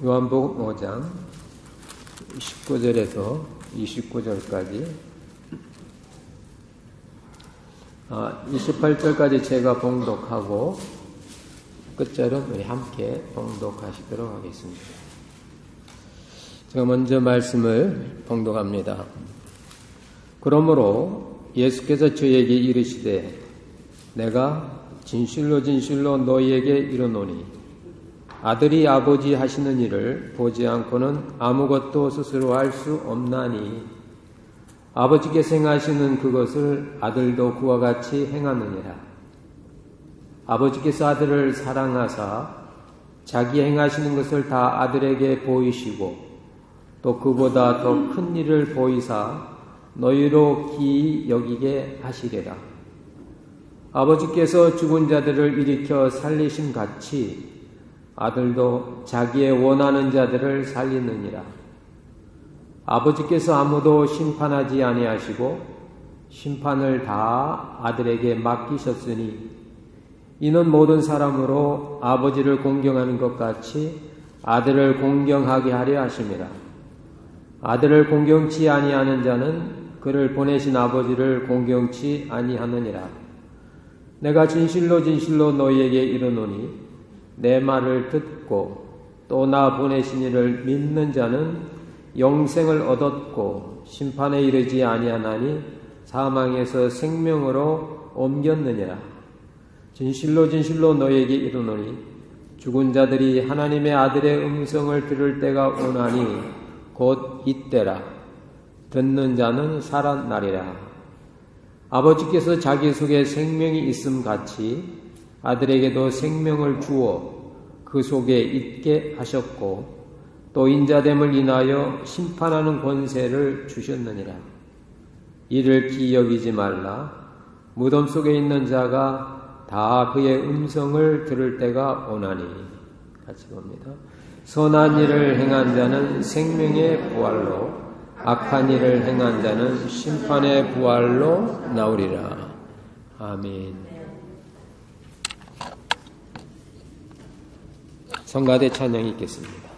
요한복음 5장 19절에서 29절까지 28절까지 제가 봉독하고 끝절은 우리 함께 봉독하시도록 하겠습니다. 제가 먼저 말씀을 봉독합니다. 그러므로 예수께서 저에게 이르시되 내가 진실로 진실로 너희에게 이르노니 아들이 아버지 하시는 일을 보지 않고는 아무것도 스스로 할 수 없나니 아버지께서 행하시는 그것을 아들도 그와 같이 행하느니라. 아버지께서 아들을 사랑하사 자기 행하시는 것을 다 아들에게 보이시고 또 그보다 더 큰 일을 보이사 너희로 기이 여기게 하시리라. 아버지께서 죽은 자들을 일으켜 살리신 같이 아들도 자기의 원하는 자들을 살리느니라. 아버지께서 아무도 심판하지 아니하시고 심판을 다 아들에게 맡기셨으니 이는 모든 사람으로 아버지를 공경하는 것 같이 아들을 공경하게 하려 하심이라. 아들을 공경치 아니하는 자는 그를 보내신 아버지를 공경치 아니하느니라. 내가 진실로 진실로 너희에게 이르노니 내 말을 듣고 또 나 보내신 이를 믿는 자는 영생을 얻었고 심판에 이르지 아니하나니 사망에서 생명으로 옮겼느니라. 진실로 진실로 너희에게 이르노니 죽은 자들이 하나님의 아들의 음성을 들을 때가 오나니 곧 이때라. 듣는 자는 살아나리라. 아버지께서 자기 속에 생명이 있음 같이 아들에게도 생명을 주어 그 속에 있게 하셨고 또 인자됨을 인하여 심판하는 권세를 주셨느니라. 이를 기여기지 말라. 무덤 속에 있는 자가 다 그의 음성을 들을 때가 오나니. 같이 봅니다. 선한 일을 행한 자는 생명의 부활로 악한 일을 행한 자는 심판의 부활로 나오리라. 아멘. 성가대 찬양이 있겠습니다.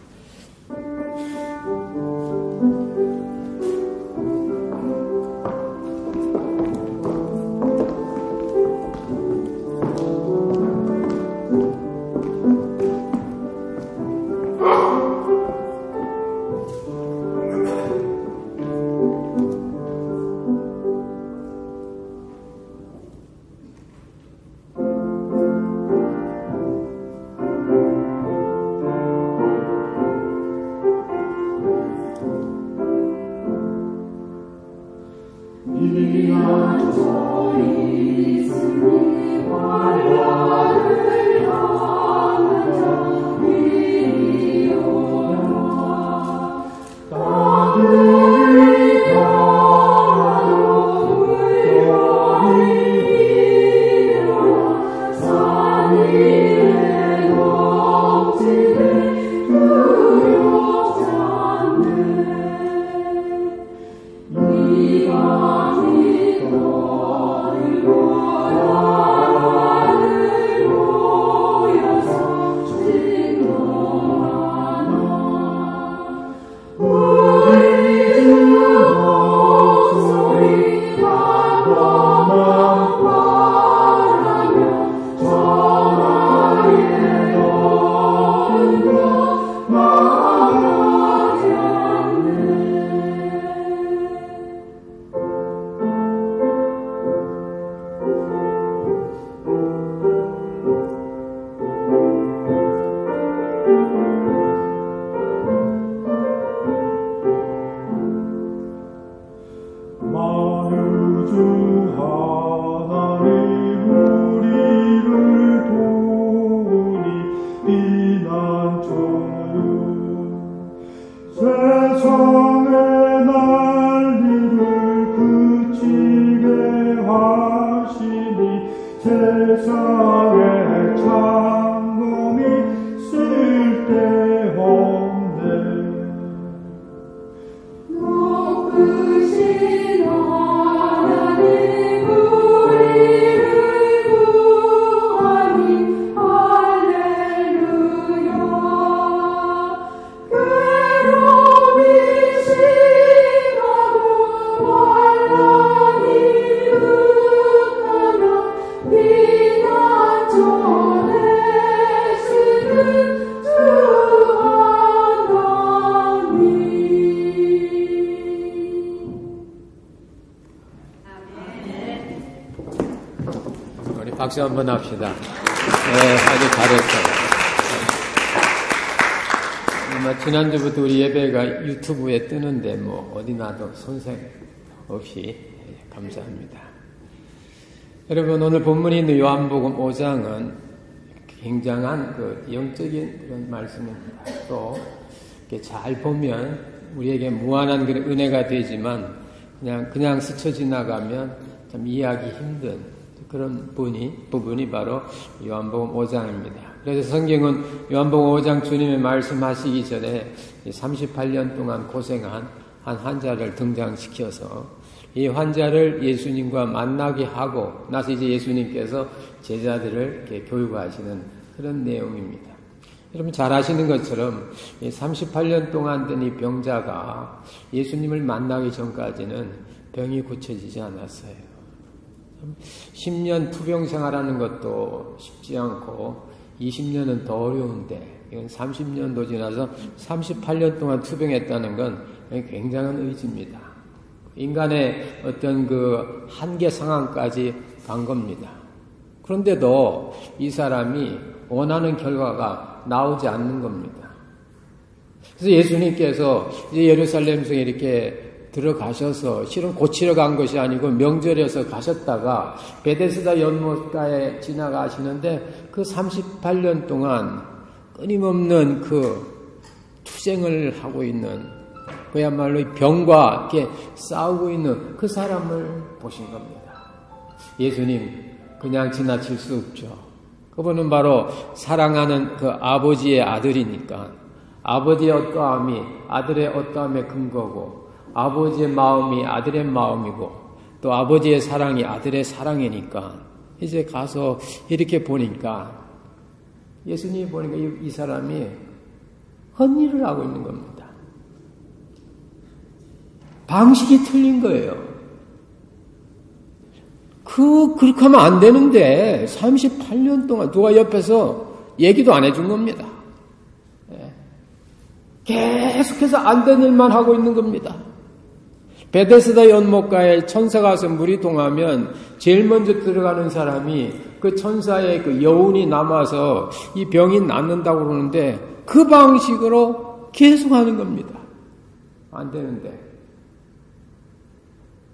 박수 한번 합시다. 네, 아주 잘했어요. 지난주부터 우리 예배가 유튜브에 뜨는데 어디 나도 손색 없이 감사합니다. 여러분, 오늘 본문이 있는 요한복음 5장은 굉장한 영적인 그런 말씀입니다. 또 이렇게 잘 보면 우리에게 무한한 그런 은혜가 되지만 그냥 스쳐 지나가면 참 이해하기 힘든 그런 부분이 바로 요한복음 5장입니다. 그래서 성경은 요한복음 5장 주님의 말씀하시기 전에 38년 동안 고생한 한 환자를 등장시켜서 이 환자를 예수님과 만나게 하고 나서 이제 예수님께서 제자들을 이렇게 교육하시는 그런 내용입니다. 여러분 잘 아시는 것처럼 38년 동안 된 이 병자가 예수님을 만나기 전까지는 병이 고쳐지지 않았어요. 10년 투병 생활하는 것도 쉽지 않고 20년은 더 어려운데 이건 30년도 지나서 38년 동안 투병했다는 건 굉장한 의지입니다. 인간의 어떤 그 한계 상황까지 간 겁니다. 그런데도 이 사람이 원하는 결과가 나오지 않는 겁니다. 그래서 예수님께서 이제 예루살렘성에 이렇게 들어가셔서 실은 고치러 간 것이 아니고 명절에서 가셨다가 베데스다 연못가에 지나가시는데 그 38년 동안 끊임없는 그 투쟁을 하고 있는 그야말로 병과 이렇게 싸우고 있는 그 사람을 보신 겁니다. 예수님 그냥 지나칠 수 없죠. 그분은 바로 사랑하는 그 아버지의 아들이니까 아버지의 어떠함이 아들의 어떠함의 근거고 아버지의 마음이 아들의 마음이고 또 아버지의 사랑이 아들의 사랑이니까 이제 가서 이렇게 보니까 예수님이 보니까 이 사람이 헛일을 하고 있는 겁니다. 방식이 틀린 거예요. 그렇게 하면 안 되는데 38년 동안 누가 옆에서 얘기도 안 해준 겁니다. 계속해서 안 된 일만 하고 있는 겁니다. 베데스다 연못가에 천사가 와서 물이 동하면 제일 먼저 들어가는 사람이 그 천사의 그 여운이 남아서 이 병이 낫는다고 그러는데 그 방식으로 계속 하는 겁니다. 안 되는데.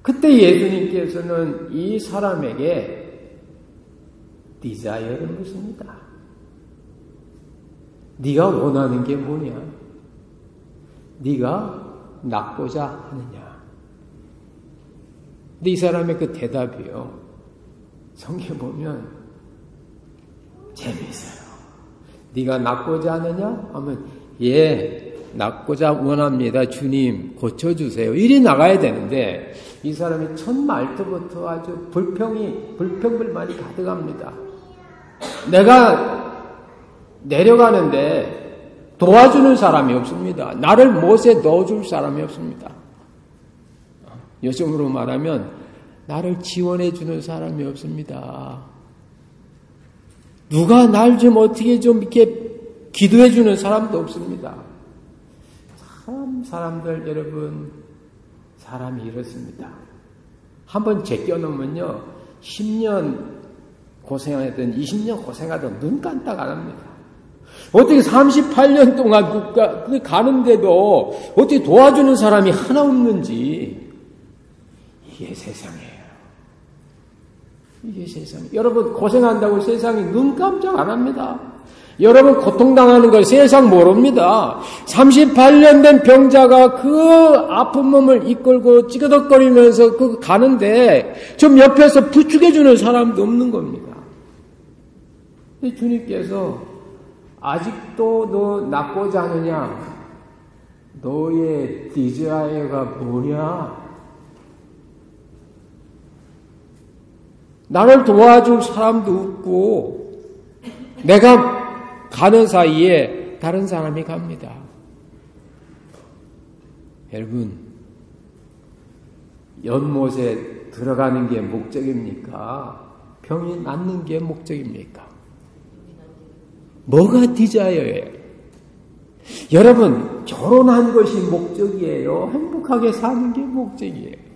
그때 예수님께서는 이 사람에게 디자이어를 묻습니다. 네가 원하는 게 뭐냐? 네가 낫고자 하느냐? 근데 이 사람의 그 대답이요. 성경 보면 재미있어요. 네가 낫고자 하느냐? 하면 예, 낫고자 원합니다. 주님 고쳐주세요. 이리 나가야 되는데 이 사람이 첫 말부터 아주 불평불만이 가득합니다. 내가 내려가는데 도와주는 사람이 없습니다. 나를 못에 넣어줄 사람이 없습니다. 요즘으로 말하면 나를 지원해 주는 사람이 없습니다. 누가 날 좀 어떻게 좀 이렇게 기도해 주는 사람도 없습니다. 사람들 여러분 사람이 이렇습니다. 한번 제껴놓으면요 10년 고생하든 20년 고생하든 눈 깜짝 안 합니다. 어떻게 38년 동안 가는데도 어떻게 도와주는 사람이 하나 없는지 이게 세상이에요. 이게 세상이에요. 여러분 고생한다고 세상이 눈 깜짝 안 합니다. 여러분 고통당하는 걸 세상 모릅니다. 38년 된 병자가 그 아픈 몸을 이끌고 찌그덕거리면서 가는데 좀 옆에서 부축해주는 사람도 없는 겁니다. 주님께서 아직도 너 낫고자 하느냐? 너의 디자이어가 뭐냐? 나를 도와줄 사람도 없고 내가 가는 사이에 다른 사람이 갑니다. 여러분 연못에 들어가는 게 목적입니까? 병이 낫는 게 목적입니까? 뭐가 디자이어예요? 여러분 결혼한 것이 목적이에요? 행복하게 사는 게 목적이에요?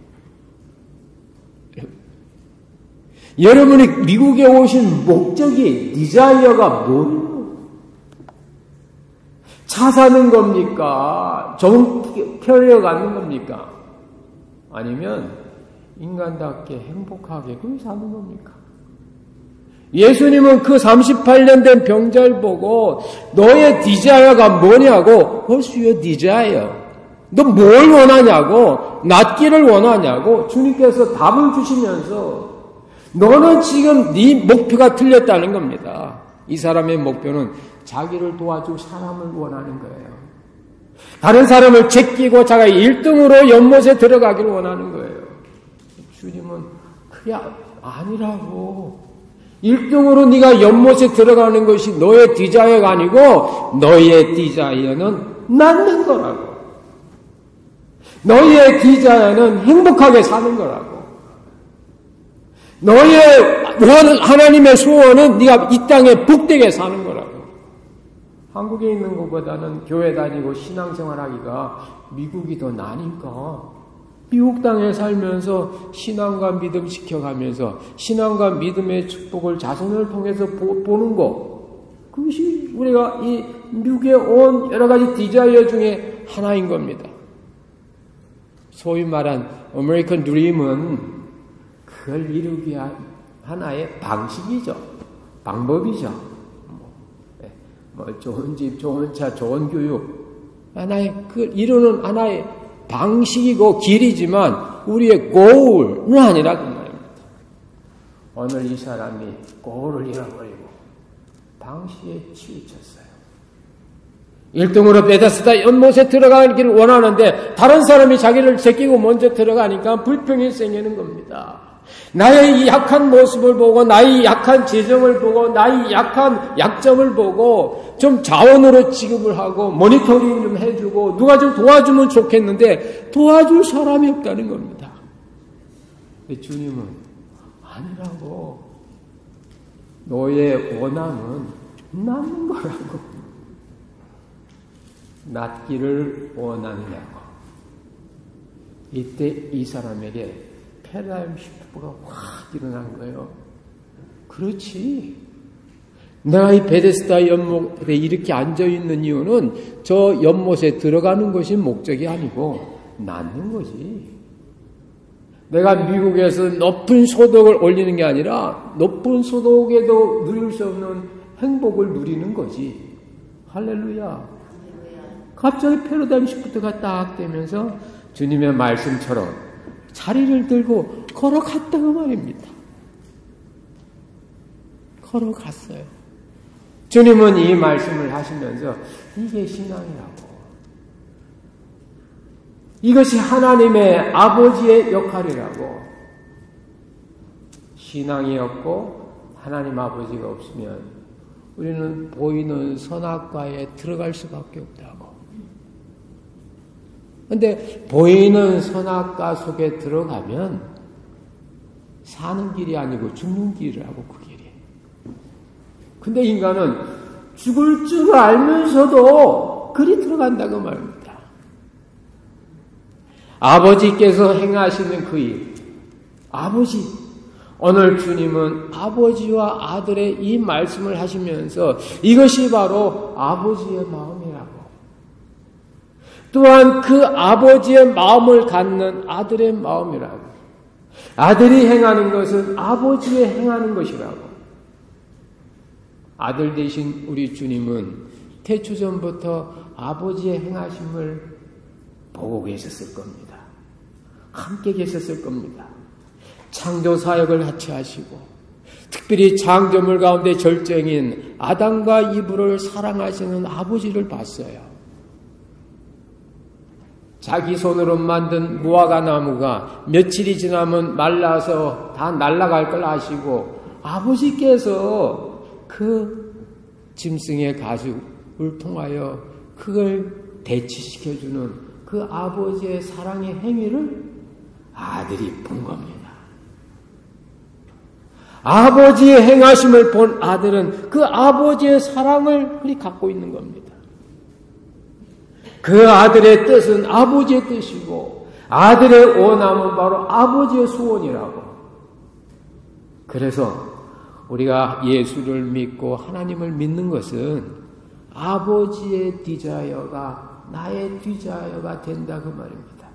여러분이 미국에 오신 목적이, 디자이어가 뭐예요? 차 사는 겁니까? 좋은 캐리어 갖는 겁니까? 아니면 인간답게 행복하게 그렇게 사는 겁니까? 예수님은 그 38년 된 병자를 보고 너의 디자이어가 뭐냐고, What's your desire? 너 뭘 원하냐고, 낫기를 원하냐고 주님께서 답을 주시면서 너는 지금 네 목표가 틀렸다는 겁니다. 이 사람의 목표는 자기를 도와줄 사람을 원하는 거예요. 다른 사람을 제끼고 자기가 1등으로 연못에 들어가기를 원하는 거예요. 주님은 그게 아니라고. 1등으로 네가 연못에 들어가는 것이 너의 디자이어가 아니고 너의 디자이어는 낫는 거라고. 너의 디자이어는 행복하게 사는 거라고. 너의 하나님의 소원은 네가 이 땅에 복되게 사는 거라고. 한국에 있는 것보다는 교회 다니고 신앙생활하기가 미국이 더 나으니까 미국 땅에 살면서 신앙과 믿음 지켜가면서 신앙과 믿음의 축복을 자손을 통해서 보는 것, 그것이 우리가 이 미국에 온 여러 가지 디자이어 중에 하나인 겁니다. 소위 말한 아메리칸 드림은 그걸 이루기 위한 하나의 방식이죠. 방법이죠. 좋은 집, 좋은 차, 좋은 교육. 하나의, 이루는 하나의 방식이고 길이지만 우리의 goal은 아니라 그 말입니다. 오늘 이 사람이 goal을 잃어버리고 방식에 치우쳤어요. 1등으로 베데스다 연못에 들어가기를 원하는데 다른 사람이 자기를 제끼고 먼저 들어가니까 불평이 생기는 겁니다. 나의 이 약한 모습을 보고 나의 약한 재정을 보고 나의 약한 약점을 보고 좀 자원으로 지급을 하고 모니터링 좀 해주고 누가 좀 도와주면 좋겠는데 도와줄 사람이 없다는 겁니다. 근데 주님은 아니라고. 너의 원함은 낫는 거라고. 낫기를 원하느냐고. 이때 이 사람에게 패러다임 시프트가 확 일어난 거예요. 그렇지. 내가 이 베데스다 연못에 이렇게 앉아있는 이유는 저 연못에 들어가는 것이 목적이 아니고 낫는 거지. 내가 미국에서 높은 소득을 올리는 게 아니라 높은 소득에도 누릴 수 없는 행복을 누리는 거지. 할렐루야. 갑자기 패러다임 시프트가 딱 되면서 주님의 말씀처럼 자리를 들고 걸어갔다고 말입니다. 걸어갔어요. 주님은 이 말씀을 하시면서 이게 신앙이라고. 이것이 하나님의 아버지의 역할이라고. 신앙이 없고 하나님 아버지가 없으면 우리는 보이는 선악과에 들어갈 수밖에 없다고. 근데 보이는 선악과 속에 들어가면 사는 길이 아니고 죽는 길이라고 그 길이. 근데 인간은 죽을 줄 알면서도 그리 들어간다고 말입니다. 아버지께서 행하시는 그 일. 아버지. 오늘 주님은 아버지와 아들의 이 말씀을 하시면서 이것이 바로 아버지의 마음이라고. 또한 그 아버지의 마음을 갖는 아들의 마음이라고. 아들이 행하는 것은 아버지의 행하는 것이라고. 아들 되신 우리 주님은 태초전부터 아버지의 행하심을 보고 계셨을 겁니다. 함께 계셨을 겁니다. 창조 사역을 같이 하시고 특별히 창조물 가운데 절정인 아담과 이브를 사랑하시는 아버지를 봤어요. 자기 손으로 만든 무화과 나무가 며칠이 지나면 말라서 다 날아갈 걸 아시고 아버지께서 그 짐승의 가죽을 통하여 그걸 대치시켜주는 그 아버지의 사랑의 행위를 아들이 본 겁니다. 아버지의 행하심을 본 아들은 그 아버지의 사랑을 갖고 있는 겁니다. 그 아들의 뜻은 아버지의 뜻이고 아들의 원함은 바로 아버지의 소원이라고. 그래서 우리가 예수를 믿고 하나님을 믿는 것은 아버지의 디자이어가 나의 디자이어가 된다 그 말입니다.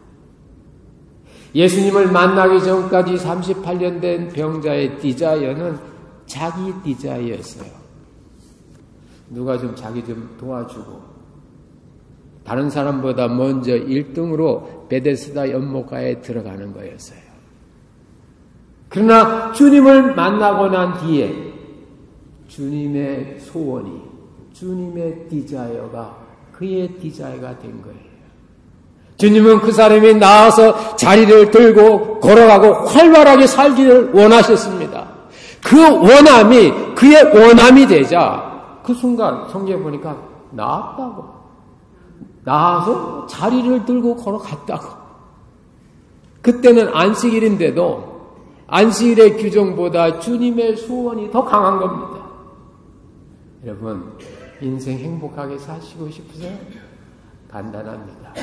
예수님을 만나기 전까지 38년 된 병자의 디자이어는 자기 디자이어였어요. 누가 좀 자기 좀 도와주고 다른 사람보다 먼저 1등으로 베데스다 연못가에 들어가는 거였어요. 그러나 주님을 만나고 난 뒤에 주님의 소원이, 주님의 디자이어가 그의 디자이어가 된 거예요. 주님은 그 사람이 나와서 자리를 들고 걸어가고 활발하게 살기를 원하셨습니다. 그 원함이 그의 원함이 되자 그 순간 성경에 보니까 나았다고. 나와서 자리를 들고 걸어갔다고. 그때는 안식일인데도 안식일의 규정보다 주님의 소원이 더 강한 겁니다. 여러분, 인생 행복하게 사시고 싶으세요? 간단합니다.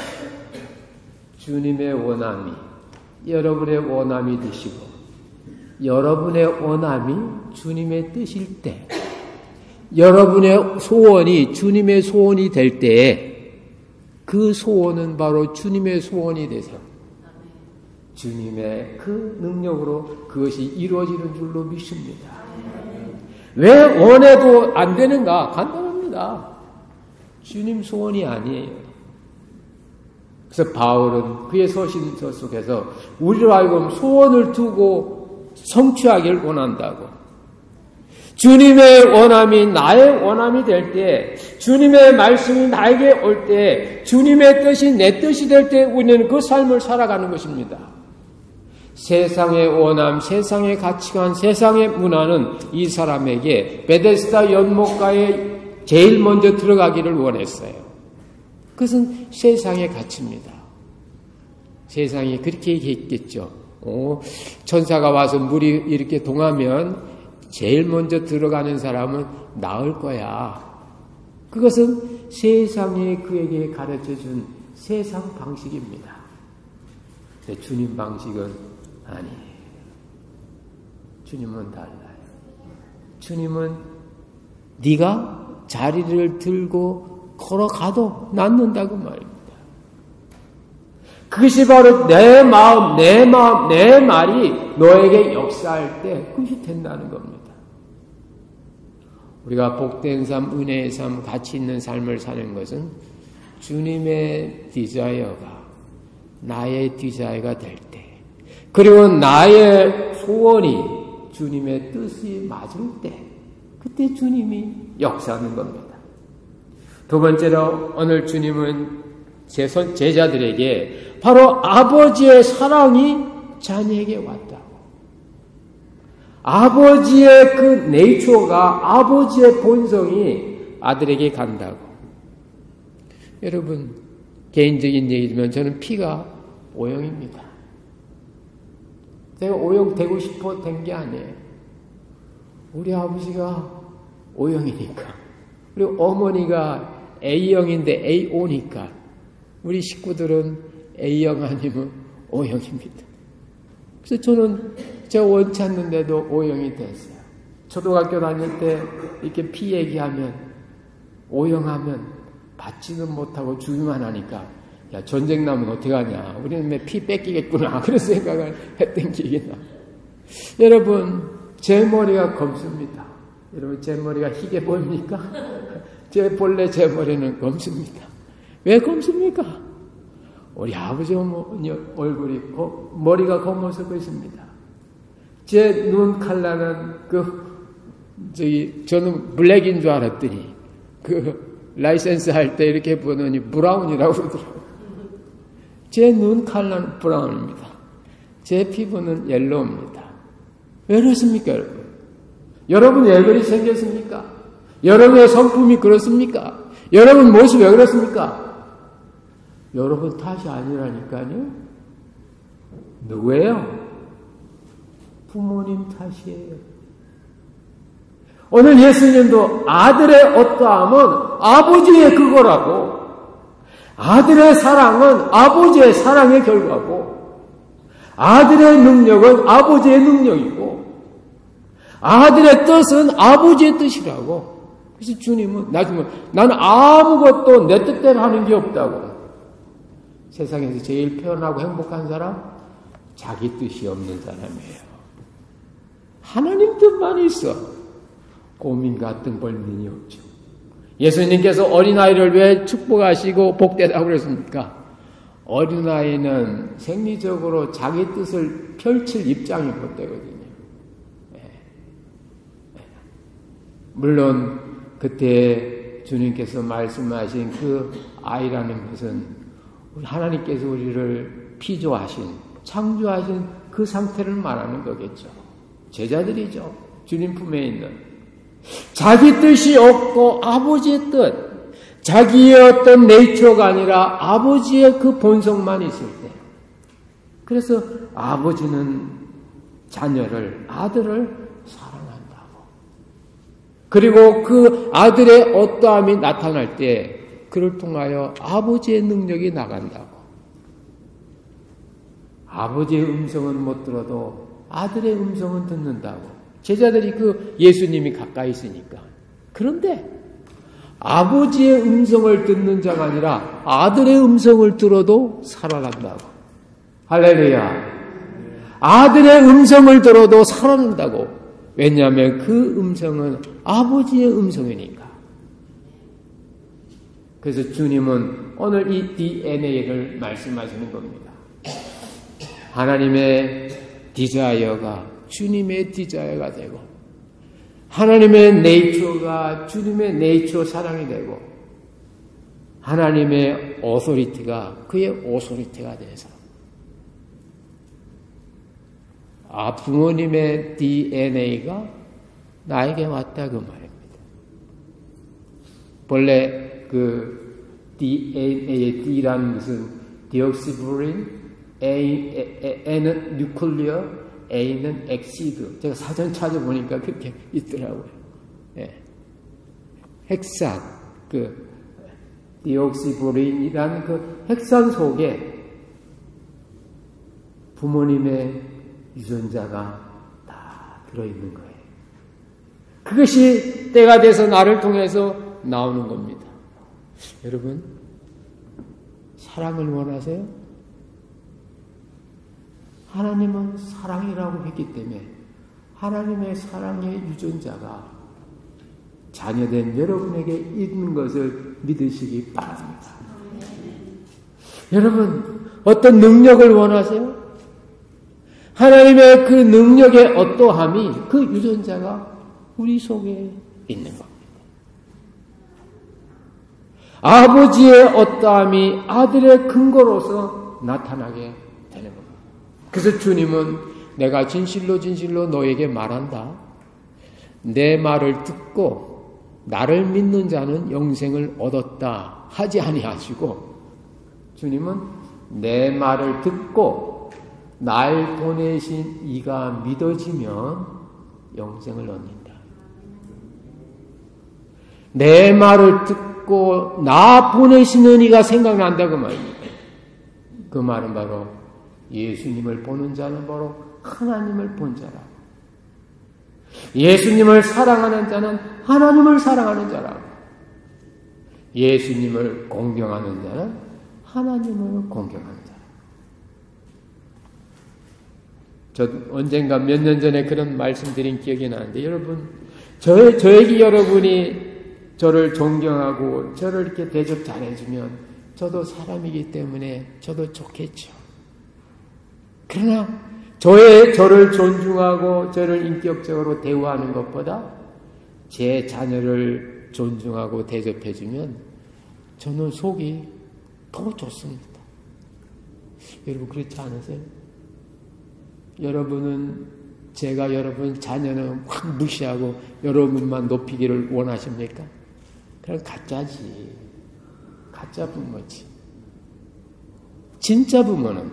주님의 원함이 여러분의 원함이 되시고 여러분의 원함이 주님의 뜻일 때, 여러분의 소원이 주님의 소원이 될 때에 그 소원은 바로 주님의 소원이 돼서 주님의 그 능력으로 그것이 이루어지는 줄로 믿습니다. 왜 원해도 안 되는가? 간단합니다. 주님 소원이 아니에요. 그래서 바울은 그의 서신서 속에서 우리로 하여금 소원을 두고 성취하기를 원한다고. 주님의 원함이 나의 원함이 될 때, 주님의 말씀이 나에게 올 때, 주님의 뜻이 내 뜻이 될 때 우리는 그 삶을 살아가는 것입니다. 세상의 원함, 세상의 가치관, 세상의 문화는 이 사람에게 베데스다 연못가에 제일 먼저 들어가기를 원했어요. 그것은 세상의 가치입니다. 세상이 그렇게 얘기했겠죠. 천사가 와서 물이 이렇게 동하면 제일 먼저 들어가는 사람은 나을 거야. 그것은 세상이 그에게 가르쳐준 세상 방식입니다. 근데 주님 방식은 아니에요. 주님은 달라요. 주님은 네가 자리를 들고 걸어가도 낫는다고 말입니다. 그것이 바로 내 마음, 내 말이 너에게 역사할 때 그것이 된다는 겁니다. 우리가 복된 삶, 은혜의 삶, 가치 있는 삶을 사는 것은 주님의 디자이어가 나의 디자이어가 될 때, 그리고 나의 소원이 주님의 뜻이 맞을 때, 그때 주님이 역사하는 겁니다. 두 번째로 오늘 주님은 제자들에게 바로 아버지의 사랑이 자녀에게 왔다고. 아버지의 그 네이처가, 아버지의 본성이 아들에게 간다고. 여러분, 개인적인 얘기지만 저는 피가 O형입니다. 제가 O형 되고 싶어 된 게 아니에요. 우리 아버지가 O형이니까, 우리 어머니가 A형인데 AO니까 우리 식구들은 A형 아니면 O형입니다. 그래서 저는 제가 원치 않는데도 O형이 됐어요. 초등학교 다닐 때 이렇게 피 얘기하면 O형 하면 받지는 못하고 주기만 하니까 야, 전쟁 나면 어떡하냐, 우리는 왜 피 뺏기겠구나, 그런 생각을 했던 기억이 나. 여러분, 제 머리가 검습니다. 여러분, 제 머리가 희게 보입니까? 본래 제 머리는 검습니다. 왜 검습니까? 우리 아버지 얼굴이 머리가 검어서 그렇습니다. 제 눈 컬러는 저는 블랙인 줄 알았더니 라이센스 할 때 이렇게 보더니 브라운이라고 그러더라고요. 제 눈 컬러는 브라운입니다. 제 피부는 옐로우입니다. 왜 그렇습니까, 여러분? 여러분 왜 그리 생겼습니까? 여러분의 성품이 그렇습니까? 여러분 모습이 왜 그렇습니까? 여러분 탓이 아니라니까요. 누구예요? 부모님 탓이에요. 오늘 예수님도 아들의 어떠함은 아버지의 그거라고, 아들의 사랑은 아버지의 사랑의 결과고, 아들의 능력은 아버지의 능력이고, 아들의 뜻은 아버지의 뜻이라고. 그래서 주님은 나는 아무것도 내 뜻대로 하는 게 없다고. 세상에서 제일 편하고 행복한 사람? 자기 뜻이 없는 사람이에요. 하나님 뜻만 있어. 고민 같은 고민이 없죠. 예수님께서 어린아이를 왜 축복하시고 복되다고 그랬습니까? 어린아이는 생리적으로 자기 뜻을 펼칠 입장이 못 되거든요. 물론 그때 주님께서 말씀하신 그 아이라는 것은 하나님께서 우리를 피조하신, 창조하신 그 상태를 말하는 거겠죠. 제자들이죠. 주님 품에 있는. 자기 뜻이 없고 아버지의 뜻, 자기의 어떤 네이처가 아니라 아버지의 그 본성만 있을 때. 그래서 아버지는 자녀를, 아들을 사랑한다고. 그리고 그 아들의 어떠함이 나타날 때 그를 통하여 아버지의 능력이 나간다고. 아버지의 음성은 못 들어도 아들의 음성은 듣는다고. 제자들이 그 예수님이 가까이 있으니까. 그런데 아버지의 음성을 듣는 자가 아니라 아들의 음성을 들어도 살아간다고. 할렐루야. 아들의 음성을 들어도 살아난다고. 왜냐하면 그 음성은 아버지의 음성이니까. 그래서 주님은 오늘 이 DNA를 말씀하시는 겁니다. 하나님의 디자이어가 주님의 디자이어가 되고, 하나님의 네이처가 주님의 네이처 사랑이 되고, 하나님의 오소리티가 그의 오소리티가 돼서, 부모님의 DNA가 나에게 왔다 그 말입니다. 본래 그 DNA의 D라는 것은 디옥시브린, N은 뉴클리어, A는 엑시드. 제가 사전 찾아보니까 그렇게 있더라고요. 예. 핵산, 그 디옥시브린이라는 그 핵산 속에 부모님의 유전자가 다 들어있는 거예요. 그것이 때가 돼서 나를 통해서 나오는 겁니다. 여러분, 사랑을 원하세요? 하나님은 사랑이라고 했기 때문에 하나님의 사랑의 유전자가 자녀된 여러분에게 있는 것을 믿으시기 바랍니다. 여러분, 어떤 능력을 원하세요? 하나님의 그 능력의 어떠함이 그 유전자가 우리 속에 있는 겁니다. 아버지의 어떠함이 아들의 근거로서 나타나게 되는 겁니다. 그래서 주님은 내가 진실로 진실로 너에게 말한다. 내 말을 듣고 나를 믿는 자는 영생을 얻었다 하지 아니하시고, 주님은 내 말을 듣고 날 보내신 이가 믿어지면 영생을 얻는다. 내 말을 듣고 나 보내시는 이가 생각난다 그 말입니다. 그 말은 바로 예수님을 보는 자는 바로 하나님을 본 자라. 예수님을 사랑하는 자는 하나님을 사랑하는 자라. 예수님을 공경하는 자는 하나님을 공경하는 자라. 저 언젠가 몇 년 전에 그런 말씀드린 기억이 나는데, 여러분, 저에게 여러분이 저를 존경하고 저를 이렇게 대접 잘해주면 저도 사람이기 때문에 저도 좋겠죠. 그러나 저를 존중하고 저를 인격적으로 대우하는 것보다 제 자녀를 존중하고 대접해주면 저는 속이 더 좋습니다. 여러분 그렇지 않으세요? 여러분은 제가 여러분 자녀는 확 무시하고 여러분만 높이기를 원하십니까? 그럼 가짜지. 가짜 부모지. 진짜 부모는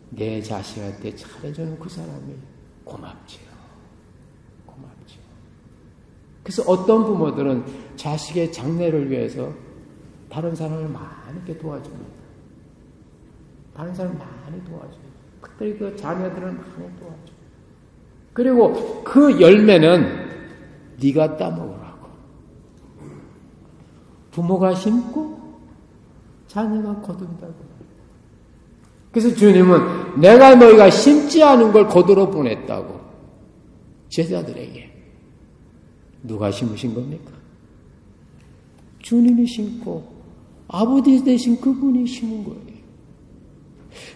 내 자식한테 잘해주는 그 사람이 고맙지요. 고맙지요. 그래서 어떤 부모들은 자식의 장래를 위해서 다른 사람을 많이 도와줍니다. 다른 사람을 많이 도와줘요. 특별히 그 자녀들을 많이 도와줘요. 그리고 그 열매는 네가 따먹으라고. 부모가 심고 자녀가 거둔다고. 그래서 주님은 내가 너희가 심지 않은 걸 거두러 보냈다고. 제자들에게. 누가 심으신 겁니까? 주님이 심고 아버지 대신 그분이 심은 거예요.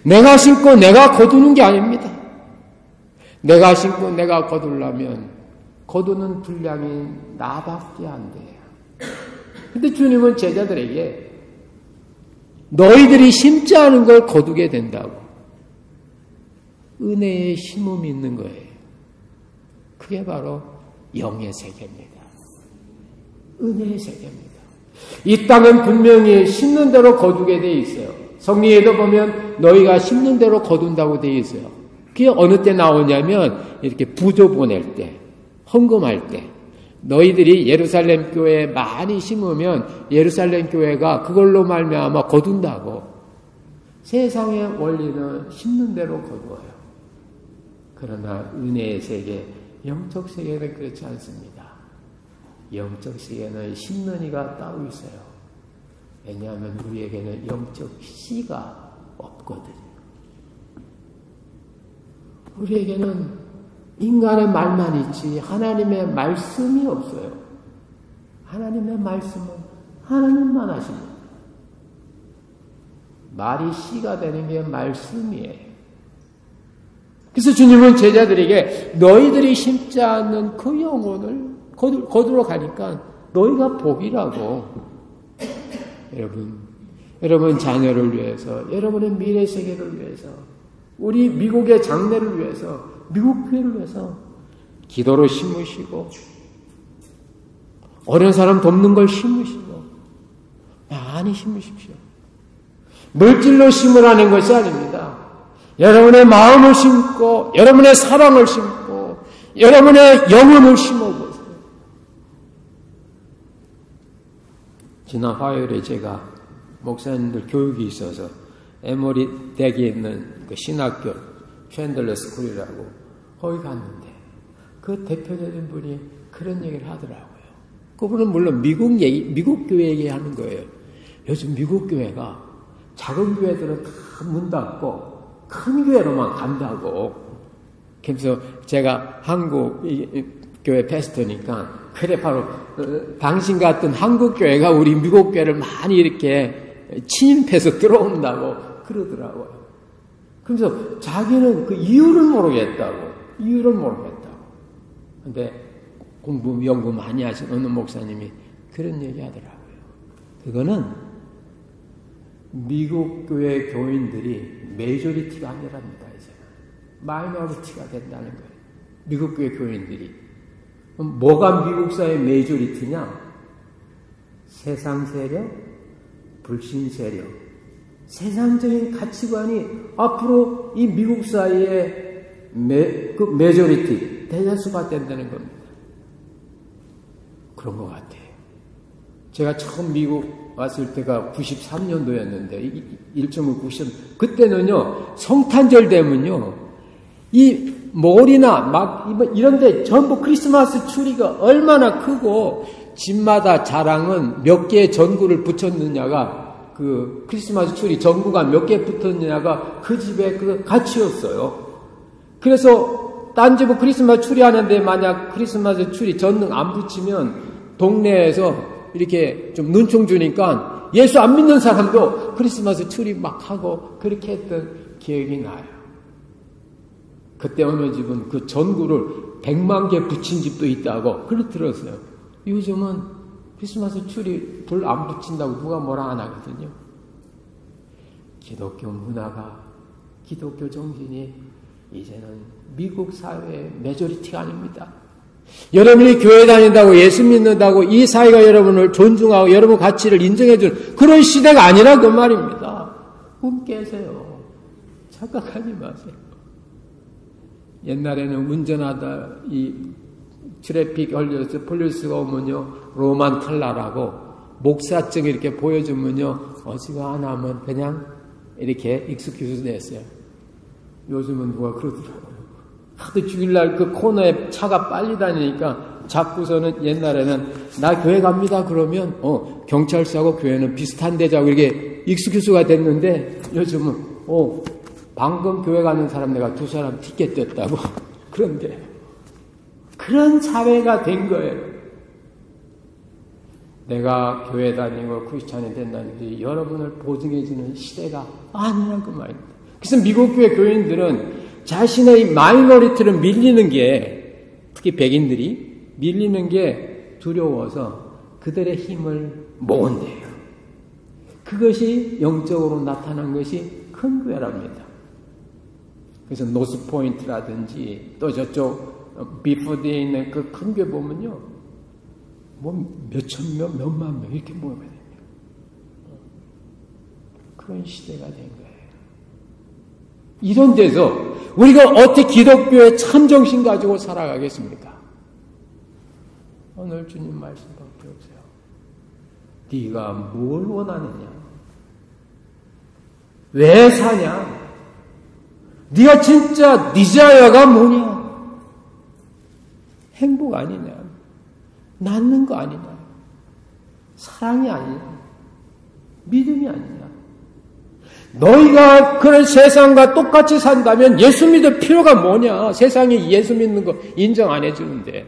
내가 심고 내가 거두는 게 아닙니다. 내가 심고 내가 거두려면 거두는 분량이 나밖에 안 돼요. 근데 주님은 제자들에게 너희들이 심지 않은 걸 거두게 된다고. 은혜의 심음이 있는 거예요. 그게 바로 영의 세계입니다. 은혜의 세계입니다. 이 땅은 분명히 심는 대로 거두게 돼 있어요. 성리에도 보면 너희가 심는 대로 거둔다고 돼 있어요. 그게 어느 때 나오냐면 이렇게 부조 보낼 때, 헌금할 때 너희들이 예루살렘 교회에 많이 심으면 예루살렘 교회가 그걸로 말미암아 거둔다고. 세상의 원리는 심는 대로 거두어요. 그러나 은혜의 세계, 영적 세계는 그렇지 않습니다. 영적 세계는 심는 이가 따로 있어요. 왜냐하면 우리에게는 영적 씨가 없거든요. 우리에게는 인간의 말만 있지 하나님의 말씀이 없어요. 하나님의 말씀은 하나님만 하십니다. 말이 씨가 되는 게 말씀이에요. 그래서 주님은 제자들에게 너희들이 심지 않는 그 영혼을 거두러 가니까 너희가 복이라고. 여러분 자녀를 위해서, 여러분의 미래 세계를 위해서, 우리 미국의 장래를 위해서, 미국 교회를 위해서 기도로 심으시고 어려운 사람 돕는 걸 심으시고 많이 심으십시오. 물질로 심으라는 것이 아닙니다. 여러분의 마음을 심고 여러분의 사랑을 심고 여러분의 영혼을 심어보세요. 지난 화요일에 제가 목사님들 교육이 있어서 에머리 댁에 있는 그 신학교 챈들러 스쿨이라고 거기 갔는데 그 대표적인 분이 그런 얘기를 하더라고요. 그분은 물론 미국 교회 얘기하는 거예요. 요즘 미국 교회가 작은 교회들은 다 문 닫고 큰 교회로만 간다고. 그래서 제가 한국 교회 패스터니까 그래 바로 당신 같은 한국 교회가 우리 미국 교회를 많이 이렇게 침입해서 들어온다고 그러더라고요. 그래서 자기는 그 이유를 모르겠다고. 근데 공부, 연구 많이 하신 어느 목사님이 그런 얘기 하더라고요. 그거는 미국 교회 교인들이 메조리티가 아니랍니다, 이제. 마이너리티가 된다는 거예요. 미국 교회 교인들이. 그럼 뭐가 미국 사회의 메조리티냐? 세상 세력, 불신 세력, 세상적인 가치관이 앞으로 이 미국 사회의 메조리티, 대다수가 된다는 겁니다. 그런 것 같아요. 제가 처음 미국 왔을 때가 93년도였는데 1.90 그때는요 성탄절 되면요 이 몰이나 막 이런데 전부 크리스마스 추리가 얼마나 크고 집마다 자랑은 몇 개의 전구를 붙였느냐가 그 크리스마스 추리 전구가 몇 개 붙었느냐가 그 집의 그 가치였어요. 그래서 딴 집은 크리스마스 추리 하는데 만약 크리스마스 추리 전등 안 붙이면 동네에서 이렇게 좀 눈총 주니까 예수 안 믿는 사람도 크리스마스 추리 막 하고 그렇게 했던 기억이 나요. 그때 어느 집은 그 전구를 100만 개 붙인 집도 있다고 그렇게 들었어요. 요즘은 크리스마스 추리 불 안 붙인다고 누가 뭐라 안 하거든요. 기독교 문화가, 기독교 정신이 이제는 미국 사회의 메조리티가 아닙니다. 여러분이 교회 다닌다고 예수 믿는다고 이 사회가 여러분을 존중하고 여러분 가치를 인정해줄 그런 시대가 아니라 그 말입니다. 꿈 깨세요. 착각하지 마세요. 옛날에는 운전하다 이 트래픽 걸려서 폴리스가 오면요 로만 칼라라고 목사증 이렇게 보여주면요 어지가 안 하면 그냥 이렇게 익스큐즈 냈어요. 요즘은 누가 그러더라고요. 하도 주일날 그 코너에 차가 빨리 다니니까 자꾸서는 옛날에는 나 교회 갑니다 그러면 경찰서하고 교회는 비슷한 데자고 이렇게 익스큐스가 됐는데 요즘은 방금 교회 가는 사람 내가 2사람 티켓 뗐다고 그런데 그런 사회가 된 거예요. 내가 교회 다니고 크리스찬이 된다는 게 여러분을 보증해주는 시대가 아니라고 말입니다. 그래서 미국 교회 교인들은 자신의 마이너리티를 밀리는 게 특히 백인들이 밀리는 게 두려워서 그들의 힘을 모은대요. 그것이 영적으로 나타난 것이 큰 교회랍니다. 그래서 노스포인트라든지 또 저쪽 비포드에 있는 그 큰 교회 보면요. 뭐 몇천 명, 몇만 명 이렇게 모여거든요. 그런 시대가 된 거예요. 이런 데서 우리가 어떻게 기독교의 참정신 가지고 살아가겠습니까? 오늘 주님 말씀밖에 없어요. 네가 뭘 원하느냐? 왜 사냐? 네가 진짜 디자이어가 뭐냐? 행복 아니냐? 낳는 거 아니냐? 사랑이 아니냐? 믿음이 아니냐? 너희가 그런 세상과 똑같이 산다면 예수 믿을 필요가 뭐냐? 세상이 예수 믿는 거 인정 안 해주는데.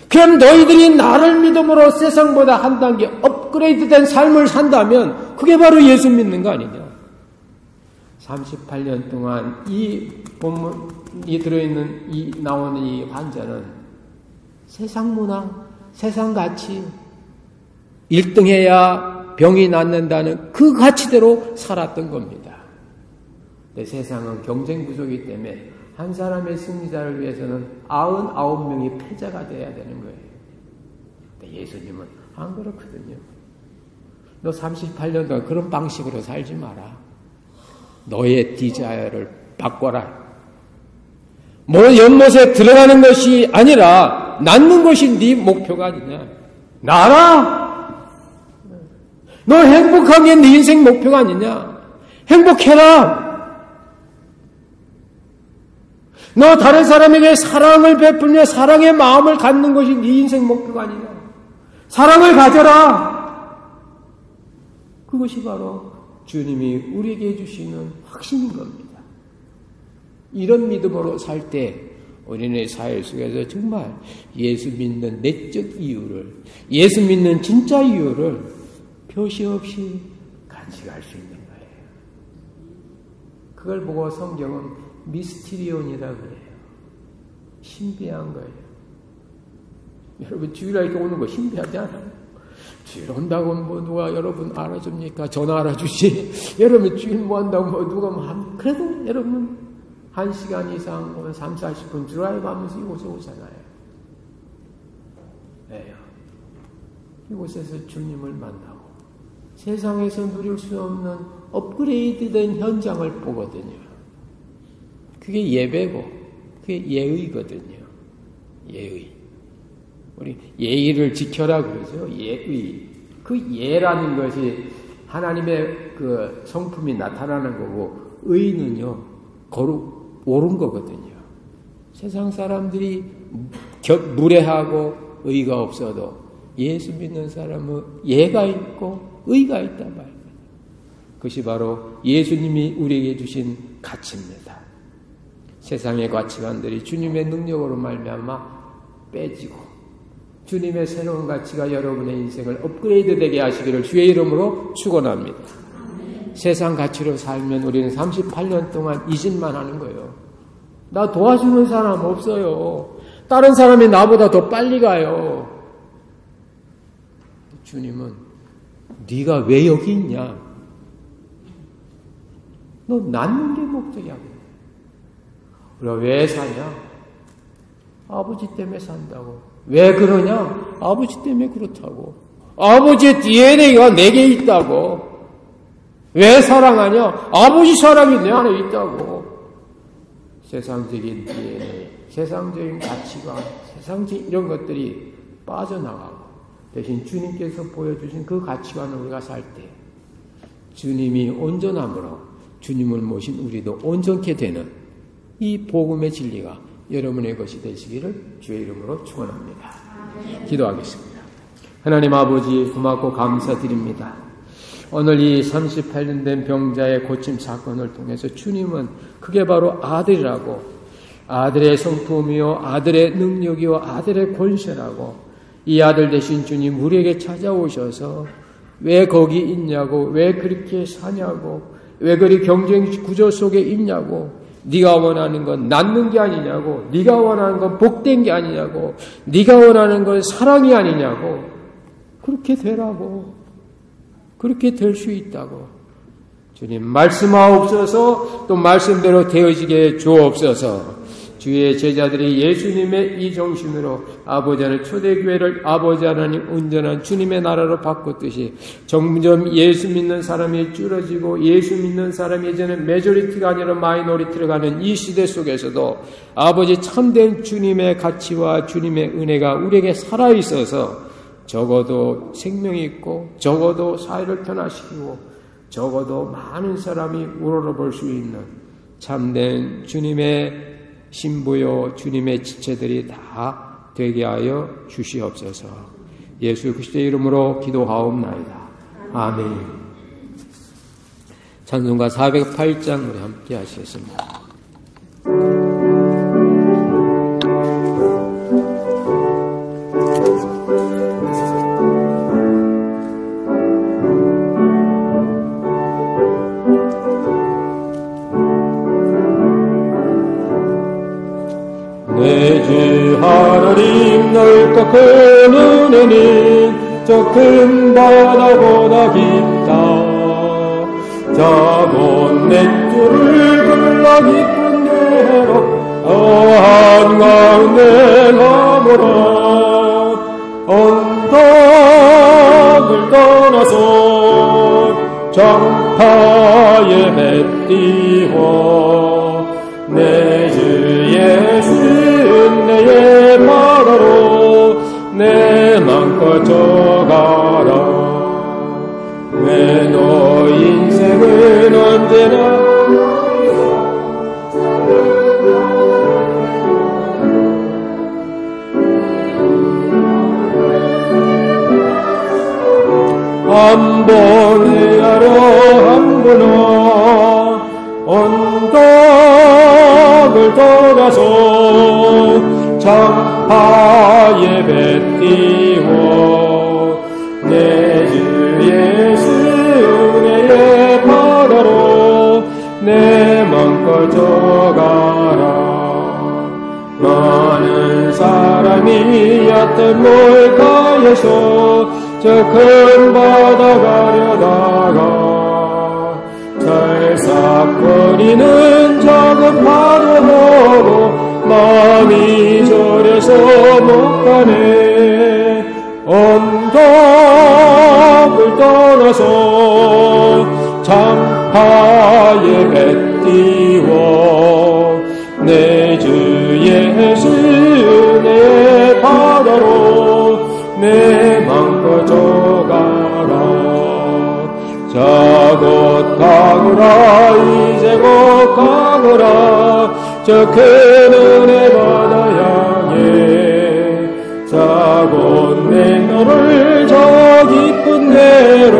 그럼 너희들이 나를 믿음으로 세상보다 한 단계 업그레이드된 삶을 산다면 그게 바로 예수 믿는 거 아니냐? 38년 동안 이 본문이 들어있는 나오는 이 환자는 세상 문화, 세상 가치, 1등해야 병이 낫는다는 그 가치대로 살았던 겁니다. 근데 세상은 경쟁 구조이기 때문에 한 사람의 승리자를 위해서는 99명이 패자가 돼야 되는 거예요. 근데 예수님은 안 그렇거든요. 너 38년 동안 그런 방식으로 살지 마라. 너의 디자이어를 바꿔라. 뭐 연못에 들어가는 것이 아니라 낳는 것이 네 목표가 아니냐. 나라. 너 행복한 게 네 인생 목표가 아니냐. 행복해라. 너 다른 사람에게 사랑을 베풀며 사랑의 마음을 갖는 것이 네 인생 목표가 아니냐. 사랑을 가져라. 그것이 바로 주님이 우리에게 주시는 확신인 겁니다. 이런 믿음으로 살 때 우리네 사회 속에서 정말 예수 믿는 내적 이유를, 예수 믿는 진짜 이유를 표시 없이 간직할 수 있는 거예요. 그걸 보고 성경은 미스티리온이라 그래요. 신비한 거예요. 여러분 주일날 이렇게 오는 거 신비하지 않아요? 주일 온다고 뭐 누가 여러분 알아줍니까? 전화 알아주지. 여러분 주일 뭐 한다고 뭐 누가 뭐 그래도 여러분 1시간 이상 3, 40분 드라이브 하면서 이곳에 오잖아요. 왜요? 이곳에서 주님을 만나고 세상에서 누릴 수 없는 업그레이드된 현장을 보거든요. 그게 예배고 그게 예의거든요. 예의. 우리 예의를 지켜라 그러죠. 예의. 그 예라는 것이 하나님의 그 성품이 나타나는 거고 의는요 옳은 거거든요. 세상 사람들이 무례하고 의가 없어도 예수 믿는 사람은 예가 있고 의가 있단 말이에요. 그것이 바로 예수님이 우리에게 주신 가치입니다. 세상의 가치관들이 주님의 능력으로 말미암아 빼지고 주님의 새로운 가치가 여러분의 인생을 업그레이드 되게 하시기를 주의 이름으로 축원합니다. 세상 가치로 살면 우리는 38년 동안 이 짓만 하는 거예요. 나 도와주는 사람 없어요. 다른 사람이 나보다 더 빨리 가요. 주님은 네가 왜 여기 있냐? 너 낳는 게 목적이야. 우리가 왜 사냐? 아버지 때문에 산다고. 왜 그러냐? 아버지 때문에 그렇다고. 아버지의 DNA가 내게 있다고. 왜 사랑하냐? 아버지 사랑이 내 안에 있다고. 세상적인 DNA, 세상적인 가치관, 세상적인 이런 것들이 빠져나가고 대신 주님께서 보여주신 그 가치관을 우리가 살 때 주님이 온전함으로 주님을 모신 우리도 온전케 되는 이 복음의 진리가 여러분의 것이 되시기를 주의 이름으로 축원합니다. 기도하겠습니다. 하나님 아버지 고맙고 감사드립니다. 오늘 이 38년 된 병자의 고침 사건을 통해서 주님은 그게 바로 아들이라고, 아들의 성품이요 아들의 능력이요 아들의 권세라고, 이 아들 되신 주님 우리에게 찾아오셔서 왜 거기 있냐고, 왜 그렇게 사냐고, 왜 그리 경쟁 구조 속에 있냐고, 네가 원하는 건 낫는 게 아니냐고, 네가 원하는 건 복된 게 아니냐고, 네가 원하는 건 사랑이 아니냐고, 그렇게 되라고, 그렇게 될 수 있다고. 주님 말씀하옵소서, 또 말씀대로 되어지게 주옵소서. 주의 제자들이 예수님의 이 정신으로 아버지 하나님 초대교회를 아버지 하나님 온전한 주님의 나라로 바꿨듯이 점점 예수 믿는 사람이 줄어지고 예수 믿는 사람이 이제는 메조리티가 아니라 마이너리티로 가는 이 시대 속에서도 아버지 참된 주님의 가치와 주님의 은혜가 우리에게 살아있어서 적어도 생명이 있고 적어도 사회를 변화시키고 적어도 많은 사람이 우러러볼 수 있는 참된 주님의 신부요 주님의 지체들이 다 되게 하여 주시옵소서. 예수 그리스도의 이름으로 기도하옵나이다. 아멘. 찬송가 408장 우리 함께 하시겠습니다. 내 주 하나님 넓고 큰 은혜는 저 큰 바다보다 깊다. 작은 냇줄을 흘러 깊은 데로 한가운데 가보라. 언덕을 떠나서 장파에 배 띄워 내 주 예수 내의 바다로 내 맘껏 져가라. 왜 너 인생은 언제나 한 번 헤아려 한 번아 언덕을 떠나서 장파에 배 띄워 내 주 예수 은혜의 바다로 내 맘껏 져가라. 많은 사람이 얕은 물가에서 저 큰 바다 가려다가 들썩거리는 작은 파도 보고 마음이 저려서 못 가네. 언덕을 떠나서 장파에 배 띄워 내 주 예수 내 바다로 내 맘껏 져가라. 자 곧 가거라 이제 곧 가거라 저 큰 은혜 바다 향해. 자 곧 내 너를 저 깊은 데로